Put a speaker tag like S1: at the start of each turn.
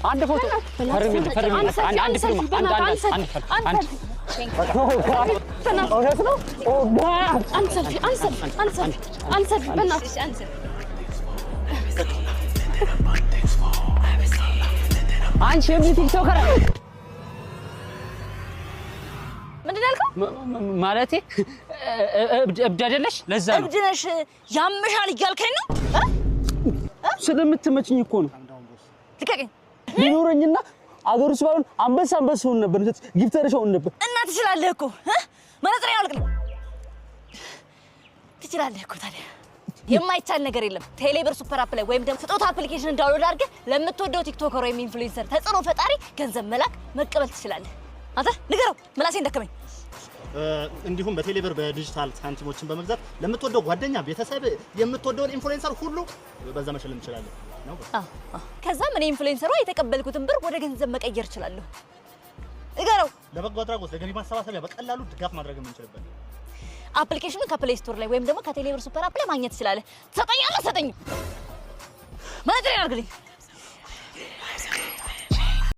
S1: አንድ ፎቶ አንቺ ቲክቶከር ማለቴ እብድ አይደለሽ? ለዛ ነው
S2: እብድ ነሽ ያምሻል እያልከኝ ነው?
S1: ስለምትመችኝ እኮ ነው።
S2: ልቀቀኝ።
S1: ሊኖረኝና አገሩ ሲባል አንበሳ ሆነ ነበር፣ ጊፍተርሽ ሆነ ነበር።
S2: እና ትችላለህ እኮ መነጽር ያውልቅልኝ። ትችላለህ እኮ ታዲያ የማይቻል ነገር የለም። ቴሌብር ሱፐር አፕ ላይ ወይም ደግሞ ስጦታ አፕሊኬሽን ዳውንሎድ አድርገህ ለምትወደው ቲክቶከር ወይም ኢንፍሉዌንሰር ተጽዕኖ ፈጣሪ ገንዘብ መላክ መቀበል ትችላለህ። አንተ ንገረው፣ ምላሴ እንደከመኝ።
S3: እንዲሁም በቴሌብር በዲጂታል ሳንቲሞችን በመግዛት ለምትወደው ጓደኛ፣ ቤተሰብ፣ የምትወደውን ኢንፍሉዌንሰር ሁሉ በዛ መሸለም ትችላለህ ነው።
S2: ከዛ ምን ኢንፍሉዌንሰሯ የተቀበልኩትን ብር ወደ ገንዘብ መቀየር እችላለሁ። ንገረው።
S3: ለበጎ አድራጎት ለገቢ ማሰባሰቢያ በቀላሉ ድጋፍ ማድረግ የምንችልበት
S2: አፕሊኬሽኑን ከፕሌይ ስቶር ላይ ወይም ደግሞ ከቴሌብር ሱፐር አፕ ላይ ማግኘት ትችላለህ። ትሰጠኛለህ? ሰጠኝ። መነጽሬን አድርግልኝ።